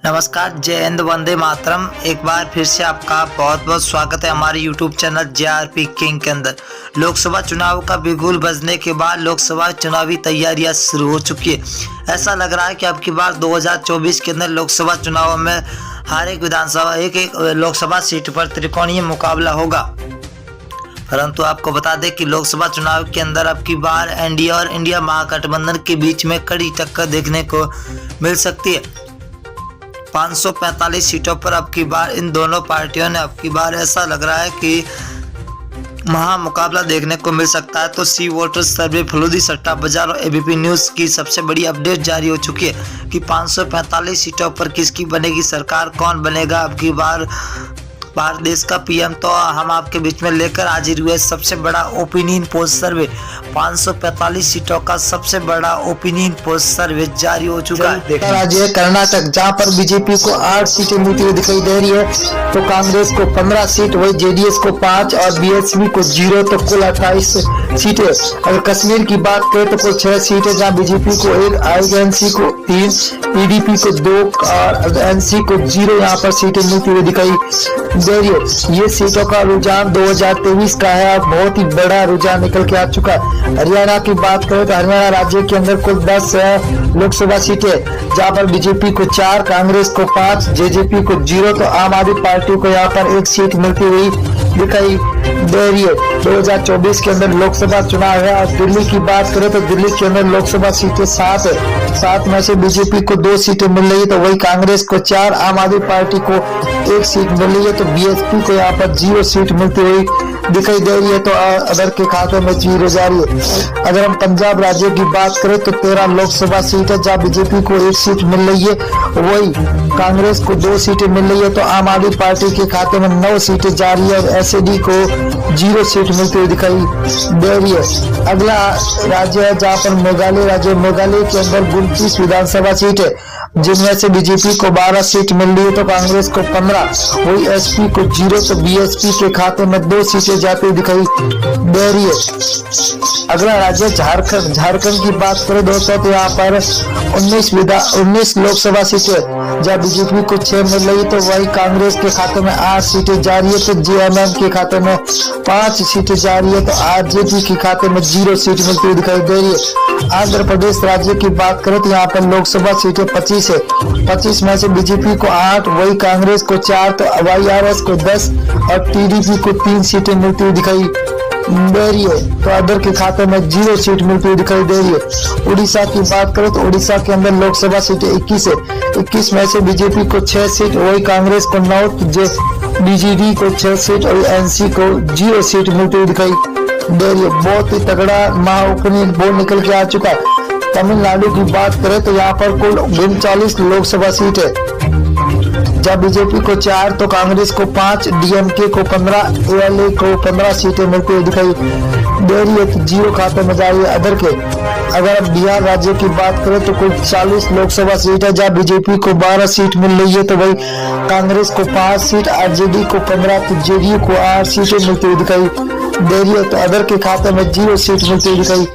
नमस्कार, जय हिंद, वंदे मातरम। एक बार फिर से आपका बहुत बहुत स्वागत है हमारे यूट्यूब चैनल JRP किंग के अंदर। लोकसभा चुनाव का बिगुल बजने के बाद लोकसभा चुनावी तैयारियां शुरू हो चुकी है। ऐसा लग रहा है कि अब की बार 2024 के अंदर लोकसभा चुनाव में हर एक विधानसभा एक लोकसभा सीट पर त्रिकोणीय मुकाबला होगा। परंतु आपको बता दें कि लोकसभा चुनाव के अंदर अब की बार एनडीए और इंडिया महागठबंधन के बीच में कड़ी टक्कर देखने को मिल सकती है। 545 सीटों पर अब की बार इन दोनों पार्टियों ने अब की बार ऐसा लग रहा है कि महामुकाबला देखने को मिल सकता है। तो सी वोटर सर्वे, फलूदी सट्टा बाजार और एबीपी न्यूज़ की सबसे बड़ी अपडेट जारी हो चुकी है कि 545 सीटों पर किसकी बनेगी सरकार, कौन बनेगा अब की बार भारत देश का पीएम। तो हम आपके बीच में लेकर हाजिर हुए सबसे बड़ा ओपिनियन पोल सर्वे। 545 सीटों का सबसे बड़ा ओपिनियन पोल सर्वे जारी हो चुका है। राज्य कर्नाटक, जहां पर बीजेपी को 8 सीटें मिलती हुई दिखाई दे रही है, तो कांग्रेस को 15 सीट, वही जेडीएस को 5 और बीएसपी को 0, तो कुल 28 सीटें। अगर कश्मीर की बात करें तो कुल 6 सीटें, जहां बीजेपी को 1, आईएनसी को 3, पीडीपी को 2 और एनसी को 0 यहाँ पर सीटें मिलती हुई दिखाई दे रही है। ये सीटों का रुझान 2023 का है और बहुत ही बड़ा रुझान निकल के आ चुका है। हरियाणा की बात करें तो हरियाणा राज्य के अंदर कुल 10 लोकसभा सीटें, जहां पर बीजेपी को 4, कांग्रेस को 5, जेजेपी को 0, तो आम आदमी पार्टी को यहाँ पर 1 सीट मिलती हुई दिखाई दे रही है। 2024 के अंदर लोकसभा चुनाव है। और दिल्ली की बात करें तो दिल्ली के अंदर लोकसभा सीटें 7 है। 7 में से बीजेपी को 2 सीटें मिल रही है, तो वही कांग्रेस को 4, आम आदमी पार्टी को 1 सीट मिल रही है, तो बीएसपी को यहाँ पर 0 सीट मिलती हुई दिखाई दे रही है। तो अदर के खाते में 0 जा रही है। अगर हम पंजाब राज्य की बात करें तो 13 लोकसभा सीट है, जहाँ बीजेपी को 1 सीट मिल रही है, वही कांग्रेस को 2 सीटें मिल रही है, तो आम आदमी पार्टी के खाते में 9 सीटें जा रही है और एसएडी को 0 सीट मिलती हुई दिखाई दे रही है। अगला राज्य है जहाँ पर मेघालय राज्य। मेघालय के अंदर 29 विधानसभा सीट है, जिनमें से बीजेपी को 12 सीट मिल रही है, तो कांग्रेस को 15, वही एसपी को 0, तो बीएसपी के खाते में 2 सीटें जाती हुई दिखाई दे रही है। अगला राज्य झारखंड। झारखंड की बात करें दोस्तों तो यहाँ पर 19 लोकसभा सीटें, जहाँ बीजेपी को 6 मिल रही है, तो वही कांग्रेस के खाते में 8 सीटें जा रही है, तो जेएमएम के खाते में 5 सीटें जा रही है, तो आरजेडी के खाते में 0 सीट मिलती हुई दिखाई दे रही है। आंध्र प्रदेश राज्य की बात करें तो यहाँ पर लोकसभा सीटें 25 है। 25 में से बीजेपी को 8, वही कांग्रेस को 4, तो वाईआरएस को 10 और टीडीपी को 3 सीटें मिलती हुई दिखाई दे रही है, तो अदर के खाते में 0 सीट मिलती हुई दिखाई दे रही है। उड़ीसा की बात करें तो उड़ीसा के अंदर लोकसभा सीटें 21 है। 21 में से बीजेपी को 6 सीट, वही कांग्रेस को 9, बीजेडी को 6 सीट और एनसी को 0 सीट मिलती हुई दिखाई दे रही है। बहुत ही तगड़ा महाओपिनियन पोल निकल के आ चुका है। तमिलनाडु की बात करें तो यहाँ पर कुल 39 लोकसभा सीट है, जब बीजेपी को 4, तो कांग्रेस को 5, डीएमके को 15, एएलए को 15 सीटें मिलती हुई दिखाई दे रही है, तो 0 खाते में जा रही है अदर के। अगर अब बिहार राज्य की बात करें तो कुल 40 लोकसभा सीट है, जहाँ बीजेपी को 12 सीट मिल रही है, तो वही कांग्रेस को 5 सीट, आरजेडी को 15, तो जेडीयू को 8 सीटें मिलती हुई दिखाई दे रही है, तो अदर के खाते में 0 सीट मिलती हुई दिखाई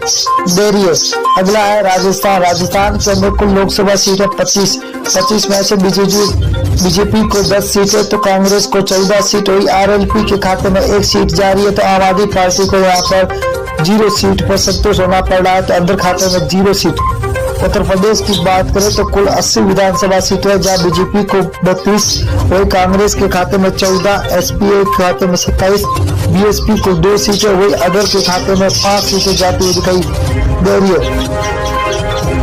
दे रही है। अगला है राजस्थान। राजस्थान के अंदर कुल लोकसभा सीट है 25 में से बीजेपी को 10 सीट है, तो कांग्रेस को 14 सीट, वही आरएलपी के खाते में 1 सीट जा रही है, तो आम आदमी पार्टी को यहाँ पर 0 सीट पर संतोष होना पड़ रहा है, तो अंदर खाते में 0 सीट। उत्तर प्रदेश की बात करें तो कुल 80 विधानसभा सीटें है, जहाँ बीजेपी को 32, वही कांग्रेस के खाते में 14, एसपीए के खाते में 27, बीएसपी को 2 सीटें, वही अदर के खाते में 5 सीटें जाती हुई दिखाई दे रही है।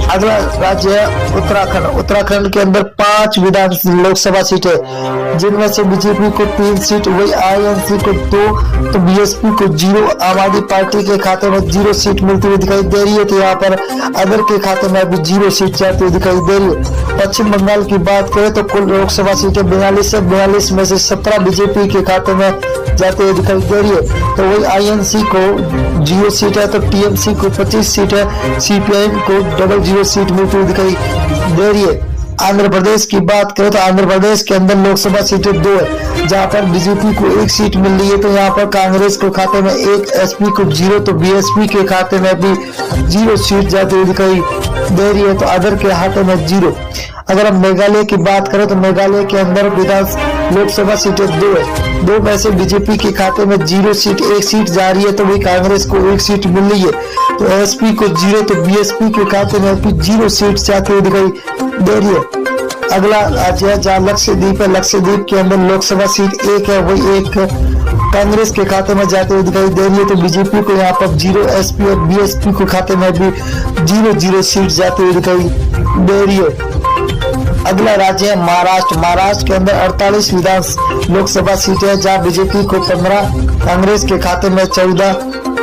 अगला राज्य है उत्तराखंड। उत्तराखंड के अंदर 5 लोकसभा सीटें, जिनमें से बीजेपी को 3 सीट, वही आईएनसी को 2, तो बीएसपी को 0, आम आदमी पार्टी के खाते में 0 सीट मिलती हुई दिखाई दे रही है, तो यहाँ पर अदर के खाते में अभी 0 सीट जाती हुई दिखाई दे रही है। पश्चिम बंगाल की बात करें तो कुल लोकसभा सीटें 42 है। 42 में से 17 बीजेपी के खाते में जाते हुए दिखाई दे रही है, तो वही आईएनसी को 0 सीट है, तो टीएमसी को 25 सीट है, सीपीआईएम को 00 सीट मिलती हुई दिखाई दे रही है। आंध्र प्रदेश की बात करें तो आंध्र प्रदेश के अंदर लोकसभा सीटें 2 है, जहां पर बीजेपी को 1 सीट मिल रही है। तो यहाँ पर कांग्रेस को खाते में 1, एसपी को 0, तो बीएसपी के खाते में भी 0 सीट जाती हुई दिखाई दे रही है, तो अदर के हाथों में 0। अगर हम मेघालय की बात करें तो मेघालय के अंदर लोकसभा सीटें 2 है, 2 में से बीजेपी के खाते में 0 सीट, 1 सीट जा रही है, तो वही कांग्रेस को 1 सीट मिल रही है। तो एसपी को 0, तो बीएसपी के खाते में भी 0 सीट जाती हुई दिखाई दे रही है। अगला राज्य है जहाँ लक्षद्वीप है, लक्षद्वीप के अंदर लोकसभा सीट 1 है, वही 1 कांग्रेस के खाते में जाते हुए दिखाई दे रही है, तो बीजेपी को यहाँ पर 0, एसपी और बीएसपी के खाते में भी 0 सीट जाती हुई दिखाई दे रही है। अगला राज्य है महाराष्ट्र, महाराष्ट्र के अंदर 48 लोकसभा सीटें हैं, जहाँ बीजेपी को 15, कांग्रेस के खाते में 14,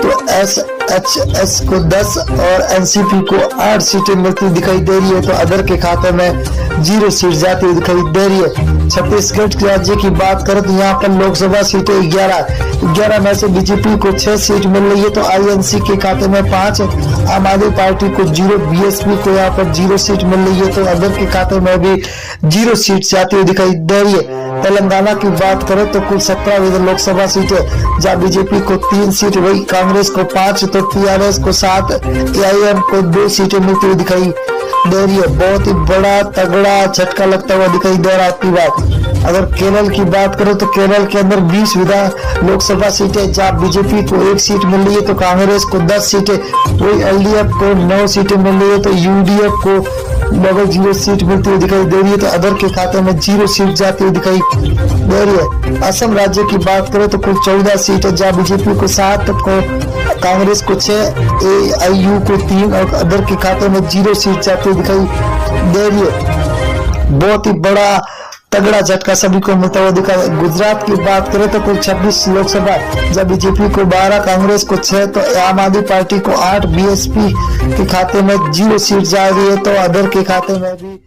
तो एसएचएस को 10 और एनसीपी को 8 सीटें मिलती दिखाई दे रही है, तो अदर के खाते में 0 सीट जाती हुई दिखाई दे रही है। छत्तीसगढ़ राज्य की बात करें तो यहाँ पर लोकसभा सीटें 11 में से बीजेपी को 6 सीट मिल रही है, तो आईएनसी के खाते में 5, आम आदमी पार्टी को 0, बीएसपी को यहाँ पर 0 सीट मिल रही है, तो अदर के खाते में भी 0 सीट जाती हुई दिखाई दे रही है। तेलंगाना की बात करें तो कुल 17 लोकसभा सीटें, जहाँ बीजेपी को 3 सीट, वही कांग्रेस को 5, तो टीआरएस को 7, एआईएम को 2 सीटें मिलती हुई दिखाई दे रही है। बहुत ही बड़ा तगड़ा झटका लगता हुआ दिखाई दे रहा है आपकी बात। अगर केरल की बात करें तो केरल के अंदर 20 लोकसभा सीटें, जहाँ बीजेपी को 1 सीट मिल रही है, तो कांग्रेस को 10 सीटें, वही एलडीएफ को 9 सीटें मिल रही है, तो यूडीएफ को 0 सीट मिलती हुई दिखाई दे रही है, तो अदर के खाते में 0 सीट जाती हुई दिखाई दे रही है। असम राज्य की बात करें तो कुल 14 सीट है, जहाँ बीजेपी को 7, को कांग्रेस को 6, एआईयू को 3 और अदर के खाते में 0 सीट जाती हुई दिखाई दे रही है। बहुत ही बड़ा तगड़ा झटका सभी को मिलता हुआ दिखा। गुजरात की बात करें तो कुल 26 लोकसभा, जब बीजेपी को 12, कांग्रेस को 6, तो आम आदमी पार्टी को 8, बीएसपी के खाते में 0 सीट जा रही है, तो अदर के खाते में भी